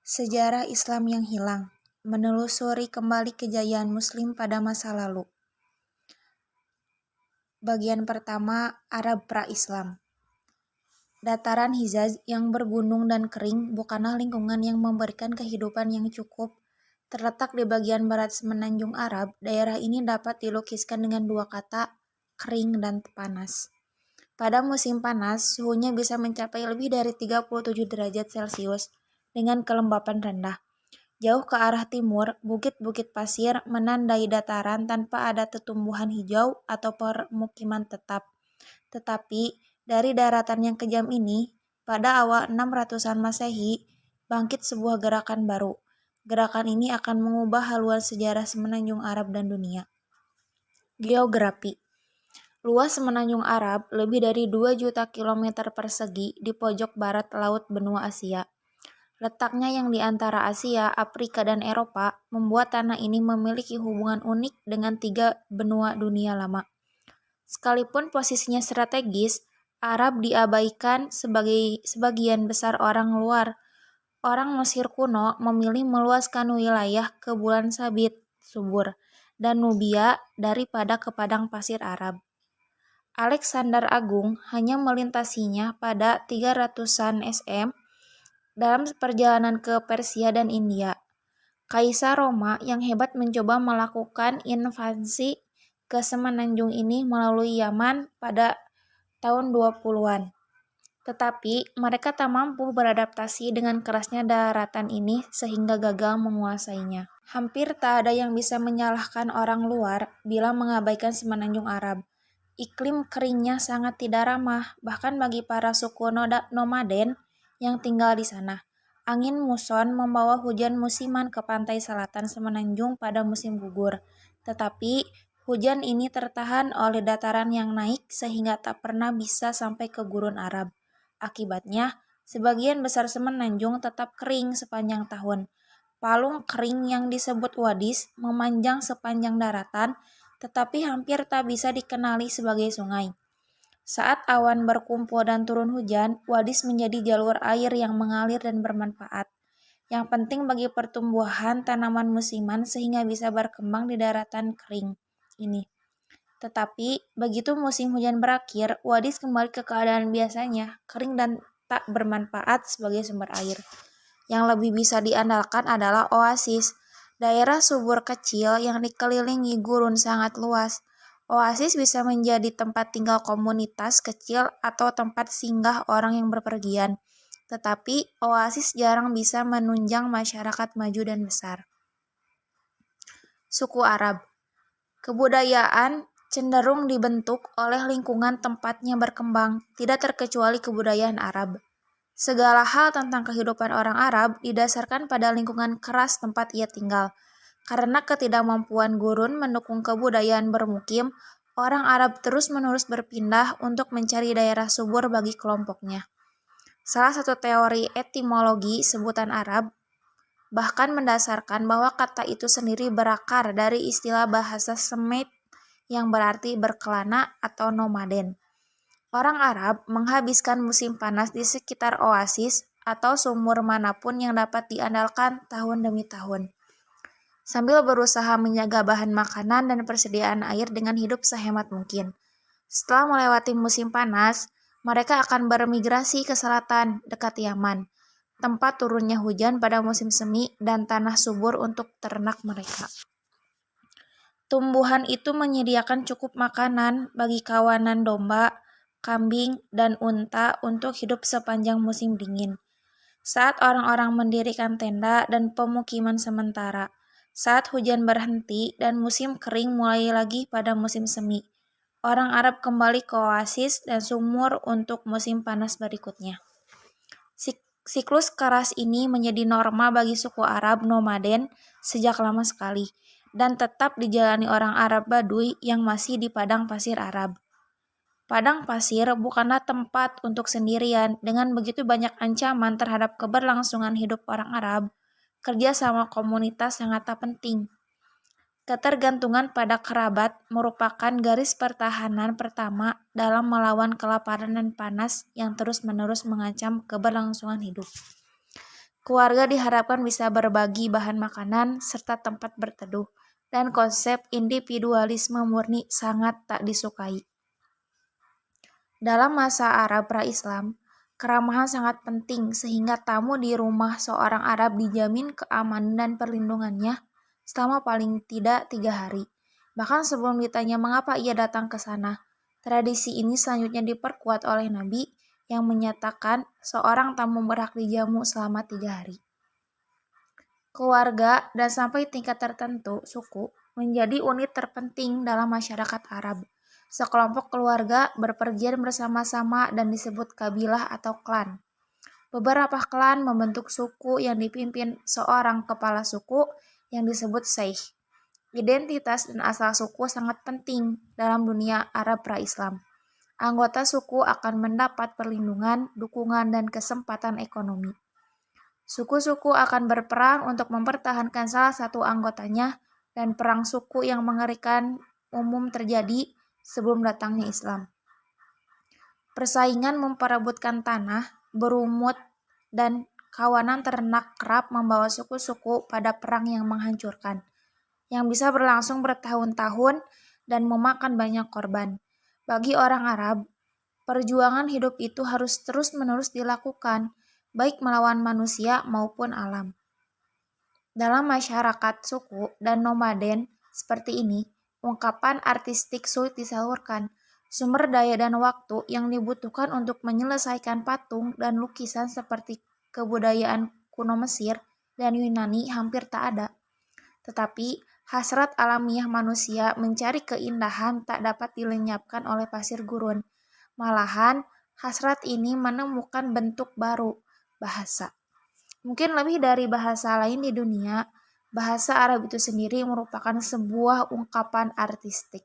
Sejarah Islam yang hilang, menelusuri kembali kejayaan Muslim pada masa lalu. Bagian pertama, Arab pra-Islam. Dataran Hijaz yang bergunung dan kering bukanlah lingkungan yang memberikan kehidupan yang cukup. Terletak di bagian barat semenanjung Arab, daerah ini dapat dilukiskan dengan dua kata, kering dan panas. Pada musim panas, suhunya bisa mencapai lebih dari 37 derajat Celcius dengan kelembapan rendah. Jauh ke arah timur, bukit-bukit pasir menandai dataran tanpa ada tumbuhan hijau atau permukiman tetap. Tetapi, dari daratan yang kejam ini, pada awal 600-an Masehi, bangkit sebuah gerakan baru. Gerakan ini akan mengubah haluan sejarah semenanjung Arab dan dunia. Geografi. Luas semenanjung Arab lebih dari 2 juta kilometer persegi di pojok barat laut benua Asia. Letaknya yang di antara Asia, Afrika, dan Eropa membuat tanah ini memiliki hubungan unik dengan 3 benua dunia lama. Sekalipun posisinya strategis, Arab diabaikan sebagai sebagian besar orang luar. Orang Mesir kuno memilih meluaskan wilayah ke Bulan Sabit, subur, dan Nubia daripada ke padang pasir Arab. Alexander Agung hanya melintasinya pada 300-an SM dalam perjalanan ke Persia dan India. Kaisar Roma yang hebat mencoba melakukan invasi ke semenanjung ini melalui Yaman pada tahun 20-an. Tetapi mereka tak mampu beradaptasi dengan kerasnya daratan ini sehingga gagal menguasainya. Hampir tak ada yang bisa menyalahkan orang luar bila mengabaikan semenanjung Arab. Iklim keringnya sangat tidak ramah, bahkan bagi para suku nomaden yang tinggal di sana. Angin muson membawa hujan musiman ke pantai selatan semenanjung pada musim gugur. Tetapi, hujan ini tertahan oleh dataran yang naik sehingga tak pernah bisa sampai ke gurun Arab. Akibatnya, sebagian besar semenanjung tetap kering sepanjang tahun. Palung kering yang disebut wadis memanjang sepanjang daratan, tetapi hampir tak bisa dikenali sebagai sungai. Saat awan berkumpul dan turun hujan, wadis menjadi jalur air yang mengalir dan bermanfaat. Yang penting bagi pertumbuhan tanaman musiman sehingga bisa berkembang di daratan kering ini. Tetapi, begitu musim hujan berakhir, wadis kembali ke keadaan biasanya, kering dan tak bermanfaat sebagai sumber air. Yang lebih bisa diandalkan adalah oasis, daerah subur kecil yang dikelilingi gurun sangat luas. Oasis bisa menjadi tempat tinggal komunitas kecil atau tempat singgah orang yang berpergian. Tetapi, oasis jarang bisa menunjang masyarakat maju dan besar. Suku Arab. Kebudayaan cenderung dibentuk oleh lingkungan tempatnya berkembang, tidak terkecuali kebudayaan Arab. Segala hal tentang kehidupan orang Arab didasarkan pada lingkungan keras tempat ia tinggal. Karena ketidakmampuan gurun mendukung kebudayaan bermukim, orang Arab terus-menerus berpindah untuk mencari daerah subur bagi kelompoknya. Salah satu teori etimologi sebutan Arab bahkan mendasarkan bahwa kata itu sendiri berakar dari istilah bahasa Semit yang berarti berkelana atau nomaden. Orang Arab menghabiskan musim panas di sekitar oasis atau sumur manapun yang dapat diandalkan tahun demi tahun, sambil berusaha menjaga bahan makanan dan persediaan air dengan hidup sehemat mungkin. Setelah melewati musim panas, mereka akan bermigrasi ke selatan dekat Yaman, tempat turunnya hujan pada musim semi dan tanah subur untuk ternak mereka. Tumbuhan itu menyediakan cukup makanan bagi kawanan domba, kambing, dan unta untuk hidup sepanjang musim dingin. Saat orang-orang mendirikan tenda dan pemukiman sementara, saat hujan berhenti dan musim kering mulai lagi pada musim semi, orang Arab kembali ke oasis dan sumur untuk musim panas berikutnya. Siklus keras ini menjadi norma bagi suku Arab nomaden sejak lama sekali, dan tetap dijalani orang Arab Baduy yang masih di padang pasir Arab. Padang pasir bukanlah tempat untuk sendirian. Dengan begitu banyak ancaman terhadap keberlangsungan hidup orang Arab, kerja sama komunitas sangatlah penting. Ketergantungan pada kerabat merupakan garis pertahanan pertama dalam melawan kelaparan dan panas yang terus-menerus mengancam keberlangsungan hidup. Keluarga diharapkan bisa berbagi bahan makanan serta tempat berteduh, dan konsep individualisme murni sangat tak disukai. Dalam masa Arab pra-Islam, keramahan sangat penting sehingga tamu di rumah seorang Arab dijamin keamanan dan perlindungannya selama paling tidak 3 hari. Bahkan sebelum ditanya mengapa ia datang ke sana, tradisi ini selanjutnya diperkuat oleh Nabi yang menyatakan seorang tamu berhak dijamu selama 3 hari. Keluarga dan sampai tingkat tertentu suku menjadi unit terpenting dalam masyarakat Arab. Sekelompok keluarga berpergian bersama-sama dan disebut kabilah atau klan. Beberapa klan membentuk suku yang dipimpin seorang kepala suku yang disebut Syekh. Identitas dan asal suku sangat penting dalam dunia Arab pra-Islam. Anggota suku akan mendapat perlindungan, dukungan, dan kesempatan ekonomi. Suku-suku akan berperang untuk mempertahankan salah satu anggotanya, dan perang suku yang mengerikan umum terjadi sebelum datangnya Islam. Persaingan memperebutkan tanah, berumut, dan kawanan ternak kerap membawa suku-suku pada perang yang menghancurkan, yang bisa berlangsung bertahun-tahun dan memakan banyak korban. Bagi orang Arab, perjuangan hidup itu harus terus-menerus dilakukan, baik melawan manusia maupun alam. Dalam masyarakat suku dan nomaden seperti ini, ungkapan artistik sulit disalurkan. Sumber daya dan waktu yang dibutuhkan untuk menyelesaikan patung dan lukisan seperti kebudayaan kuno Mesir dan Yunani hampir tak ada. Tetapi, hasrat alamiah manusia mencari keindahan tak dapat dilenyapkan oleh pasir gurun. Malahan, hasrat ini menemukan bentuk baru, bahasa. Mungkin lebih dari bahasa lain di dunia, bahasa Arab itu sendiri merupakan sebuah ungkapan artistik.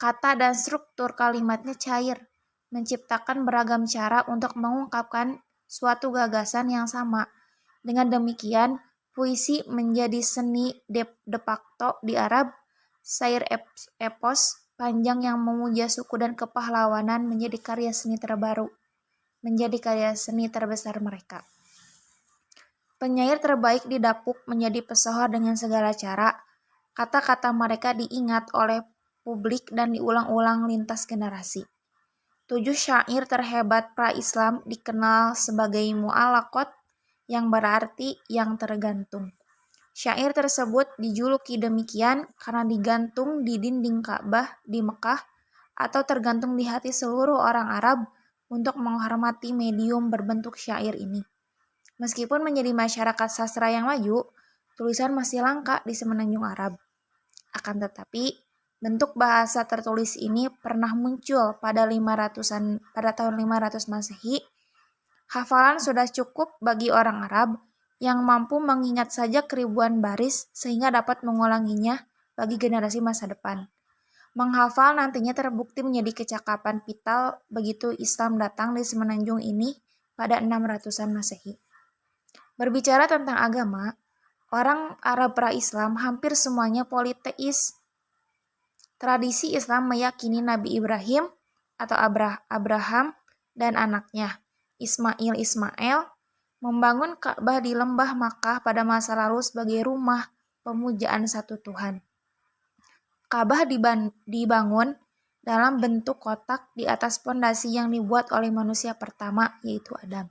Kata dan struktur kalimatnya cair, menciptakan beragam cara untuk mengungkapkan suatu gagasan yang sama. Dengan demikian, puisi menjadi seni de facto di Arab. Syair epos panjang yang memuja suku dan kepahlawanan menjadi karya seni terbesar mereka. Penyair terbaik didapuk menjadi pesohor dengan segala cara. Kata-kata mereka diingat oleh publik dan diulang-ulang lintas generasi. 7 syair terhebat pra-Islam dikenal sebagai mu'allaqat, yang berarti yang tergantung. Syair tersebut dijuluki demikian karena digantung di dinding Ka'bah di Mekah atau tergantung di hati seluruh orang Arab untuk menghormati medium berbentuk syair ini. Meskipun menjadi masyarakat sastra yang maju, tulisan masih langka di semenanjung Arab. Akan tetapi, bentuk bahasa tertulis ini pernah muncul pada tahun 500 Masehi. Hafalan sudah cukup bagi orang Arab yang mampu mengingat saja keribuan baris sehingga dapat mengulanginya bagi generasi masa depan. Menghafal nantinya terbukti menjadi kecakapan vital begitu Islam datang di semenanjung ini pada 600-an Masehi. Berbicara tentang agama, orang Arab pra-Islam hampir semuanya politeis. Tradisi Islam meyakini Nabi Ibrahim atau Abraham dan anaknya Ismail membangun Ka'bah di lembah Makkah pada masa lalu sebagai rumah pemujaan satu Tuhan. Ka'bah dibangun dalam bentuk kotak di atas pondasi yang dibuat oleh manusia pertama, yaitu Adam.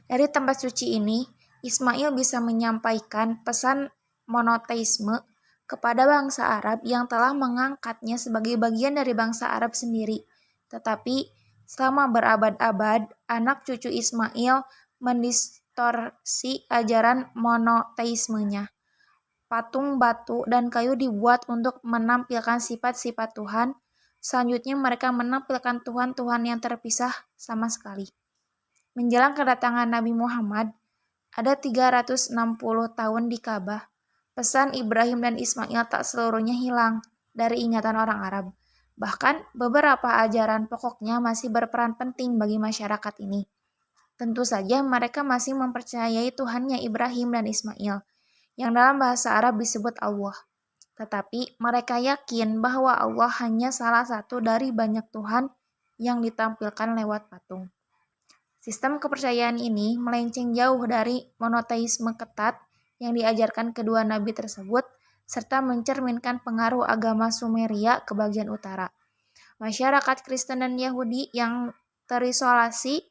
Dari tempat suci ini, Ismail bisa menyampaikan pesan monoteisme kepada bangsa Arab yang telah mengangkatnya sebagai bagian dari bangsa Arab sendiri. Tetapi, selama berabad-abad, anak cucu Ismail mendistorsi ajaran monoteismenya. Patung batu dan kayu dibuat untuk menampilkan sifat-sifat Tuhan. Selanjutnya mereka menampilkan Tuhan-Tuhan yang terpisah sama sekali. Menjelang kedatangan Nabi Muhammad, ada 360 tahun di Ka'bah. Pesan Ibrahim dan Ismail tak seluruhnya hilang dari ingatan orang Arab. Bahkan beberapa ajaran pokoknya masih berperan penting bagi masyarakat ini. Tentu saja mereka masih mempercayai Tuhannya Ibrahim dan Ismail, yang dalam bahasa Arab disebut Allah. Tetapi mereka yakin bahwa Allah hanya salah satu dari banyak Tuhan yang ditampilkan lewat patung. Sistem kepercayaan ini melenceng jauh dari monoteisme ketat yang diajarkan kedua nabi tersebut, serta mencerminkan pengaruh agama Sumeria ke bagian utara. Masyarakat Kristen dan Yahudi yang terisolasi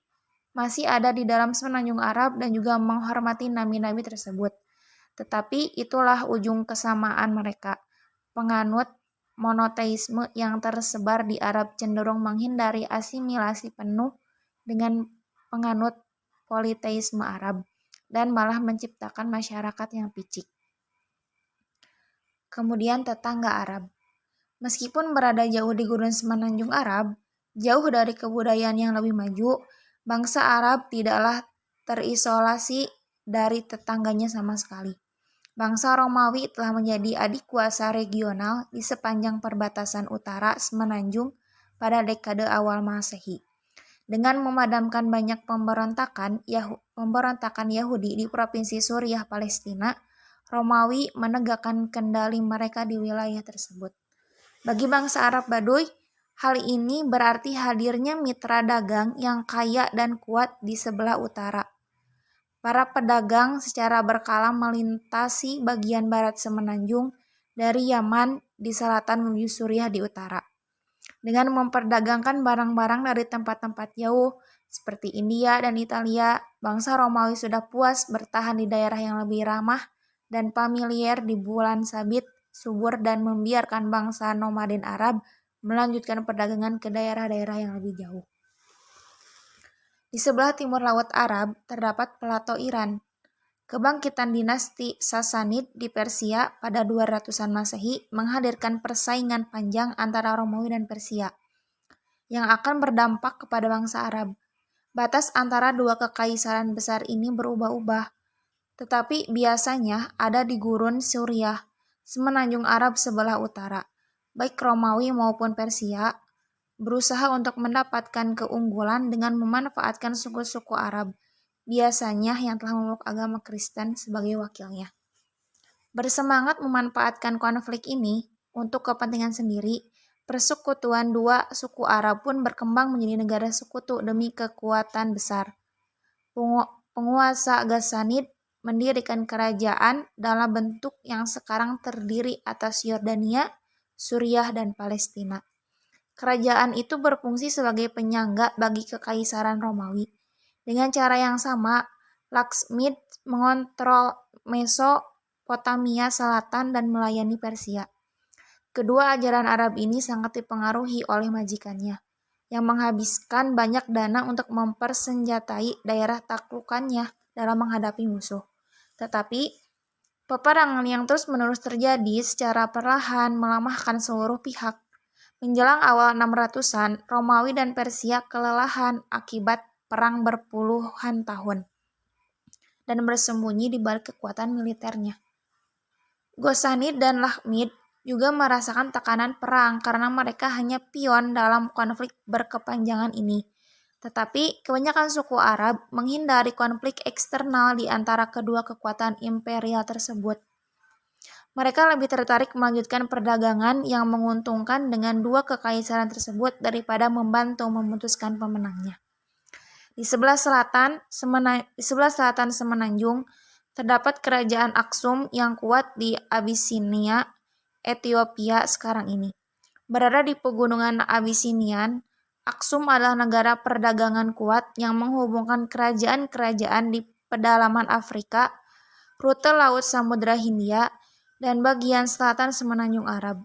masih ada di dalam semenanjung Arab dan juga menghormati nabi-nabi tersebut. Tetapi itulah ujung kesamaan mereka. Penganut monoteisme yang tersebar di Arab cenderung menghindari asimilasi penuh dengan penganut politeisme Arab dan malah menciptakan masyarakat yang picik. Kemudian tetangga Arab. Meskipun berada jauh di gurun semenanjung Arab, jauh dari kebudayaan yang lebih maju, bangsa Arab tidaklah terisolasi dari tetangganya sama sekali. Bangsa Romawi telah menjadi adik kuasa regional di sepanjang perbatasan utara semenanjung pada dekade awal Masehi. Dengan memadamkan banyak pemberontakan Yahudi di provinsi Suriah Palestina, Romawi menegakkan kendali mereka di wilayah tersebut. Bagi bangsa Arab Baduy, hal ini berarti hadirnya mitra dagang yang kaya dan kuat di sebelah utara. Para pedagang secara berkala melintasi bagian barat semenanjung dari Yaman di selatan menuju Suriah di utara. Dengan memperdagangkan barang-barang dari tempat-tempat jauh seperti India dan Italia, bangsa Romawi sudah puas bertahan di daerah yang lebih ramah dan familiar di bulan sabit, subur, dan membiarkan bangsa nomaden Arab melanjutkan perdagangan ke daerah-daerah yang lebih jauh. Di sebelah timur Laut Arab terdapat Plato Iran. Kebangkitan dinasti Sasanid di Persia pada 200-an Masehi menghadirkan persaingan panjang antara Romawi dan Persia yang akan berdampak kepada bangsa Arab. Batas antara dua kekaisaran besar ini berubah-ubah, tetapi biasanya ada di gurun Suriah, semenanjung Arab sebelah utara. Baik Romawi maupun Persia berusaha untuk mendapatkan keunggulan dengan memanfaatkan suku-suku Arab, biasanya yang telah memeluk agama Kristen sebagai wakilnya. Bersemangat memanfaatkan konflik ini untuk kepentingan sendiri, persekutuan dua suku Arab pun berkembang menjadi negara sekutu demi kekuatan besar. Penguasa Ghassanid mendirikan kerajaan dalam bentuk yang sekarang terdiri atas Yordania, Suriah, dan Palestina. Kerajaan itu berfungsi sebagai penyangga bagi kekaisaran Romawi. Dengan cara yang sama, Laksmid mengontrol Mesopotamia Selatan dan melayani Persia. Kedua ajaran Arab ini sangat dipengaruhi oleh majikannya, yang menghabiskan banyak dana untuk mempersenjatai daerah taklukannya dalam menghadapi musuh. Tetapi, peperangan yang terus-menerus terjadi secara perlahan melemahkan seluruh pihak. Menjelang awal 600-an, Romawi dan Persia kelelahan akibat perang berpuluhan tahun dan bersembunyi di balik kekuatan militernya. Ghassanid dan Lakhmid juga merasakan tekanan perang karena mereka hanya pion dalam konflik berkepanjangan ini. Tetapi kebanyakan suku Arab menghindari konflik eksternal di antara kedua kekuatan imperial tersebut. Mereka lebih tertarik melanjutkan perdagangan yang menguntungkan dengan dua kekaisaran tersebut daripada membantu memutuskan pemenangnya. Di sebelah selatan semenanjung terdapat kerajaan Aksum yang kuat di Abyssinia, Ethiopia sekarang ini. Berada di pegunungan Abyssinian, Aksum adalah negara perdagangan kuat yang menghubungkan kerajaan-kerajaan di pedalaman Afrika, rute laut Samudra Hindia, dan bagian selatan semenanjung Arab.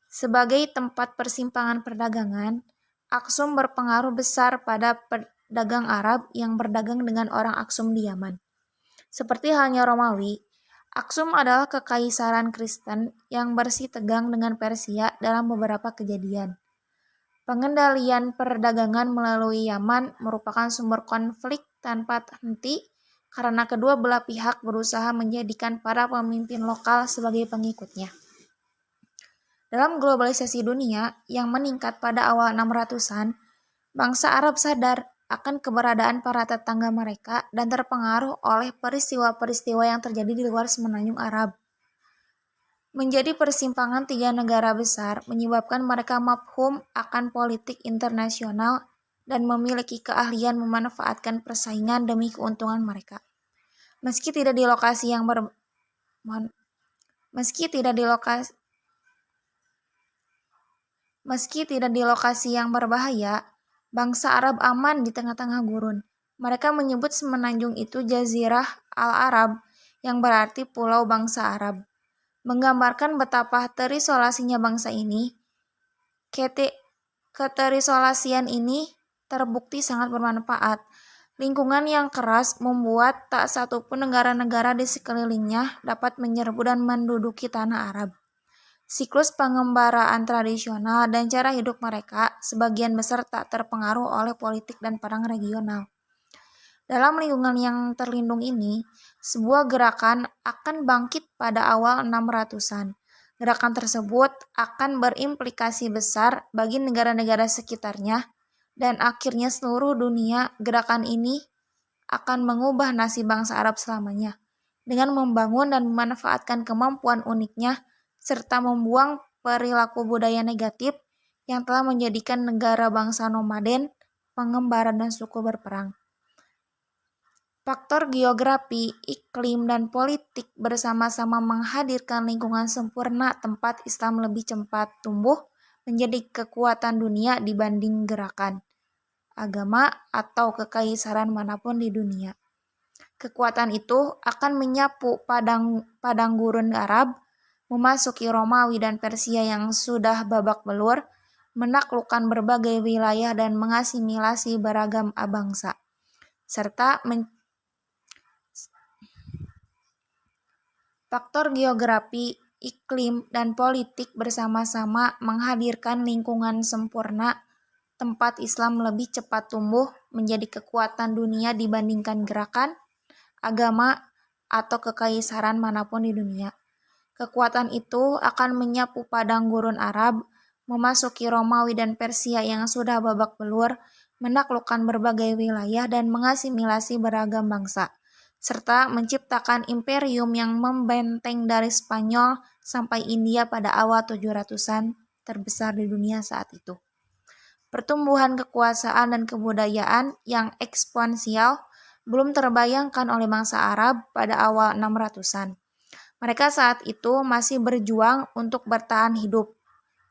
Sebagai tempat persimpangan perdagangan, Aksum berpengaruh besar pada pedagang Arab yang berdagang dengan orang Aksum di Yaman. Seperti halnya Romawi, Aksum adalah kekaisaran Kristen yang bersitegang dengan Persia dalam beberapa kejadian. Pengendalian perdagangan melalui Yaman merupakan sumber konflik tanpa henti karena kedua belah pihak berusaha menjadikan para pemimpin lokal sebagai pengikutnya. Dalam globalisasi dunia yang meningkat pada awal 600-an, bangsa Arab sadar akan keberadaan para tetangga mereka dan terpengaruh oleh peristiwa-peristiwa yang terjadi di luar semenanjung Arab. Menjadi persimpangan tiga negara besar menyebabkan mereka mafhum akan politik internasional dan memiliki keahlian memanfaatkan persaingan demi keuntungan mereka. Meski tidak di lokasi yang berbahaya, bangsa Arab aman di tengah-tengah gurun. Mereka menyebut semenanjung itu Jazirah Al-Arab, yang berarti pulau bangsa Arab. Menggambarkan betapa terisolasinya bangsa ini, keterisolasian ini terbukti sangat bermanfaat. Lingkungan yang keras membuat tak satupun negara-negara di sekelilingnya dapat menyerbu dan menduduki tanah Arab. Siklus pengembaraan tradisional dan cara hidup mereka sebagian besar tak terpengaruh oleh politik dan perang regional. Dalam lingkungan yang terlindung ini, sebuah gerakan akan bangkit pada awal 600-an. Gerakan tersebut akan berimplikasi besar bagi negara-negara sekitarnya, dan akhirnya seluruh dunia. Gerakan ini akan mengubah nasib bangsa Arab selamanya, dengan membangun dan memanfaatkan kemampuan uniknya, serta membuang perilaku budaya negatif yang telah menjadikan negara bangsa nomaden, pengembara, dan suku berperang. Faktor geografi, iklim, dan politik bersama-sama menghadirkan lingkungan sempurna tempat Islam lebih cepat tumbuh menjadi kekuatan dunia dibanding gerakan, agama, atau kekaisaran manapun di dunia. Kekuatan itu akan menyapu padang gurun Arab, memasuki Romawi dan Persia yang sudah babak belur, menaklukkan berbagai wilayah dan mengasimilasi beragam bangsa, serta faktor geografi, iklim, dan politik bersama-sama menghadirkan lingkungan sempurna tempat Islam lebih cepat tumbuh menjadi kekuatan dunia dibandingkan gerakan, agama, atau kekaisaran manapun di dunia. Kekuatan itu akan menyapu padang gurun Arab, memasuki Romawi dan Persia yang sudah babak belur, menaklukkan berbagai wilayah dan mengasimilasi beragam bangsa, serta menciptakan imperium yang membenteng dari Spanyol sampai India pada awal 700-an, terbesar di dunia saat itu. Pertumbuhan kekuasaan dan kebudayaan yang eksponensial belum terbayangkan oleh bangsa Arab pada awal 600-an. Mereka saat itu masih berjuang untuk bertahan hidup,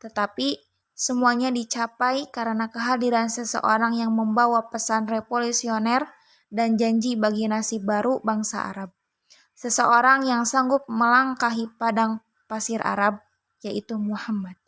tetapi semuanya dicapai karena kehadiran seseorang yang membawa pesan revolusioner dan janji bagi nasib baru bangsa Arab. Seseorang yang sanggup melangkahi padang pasir Arab, yaitu Muhammad.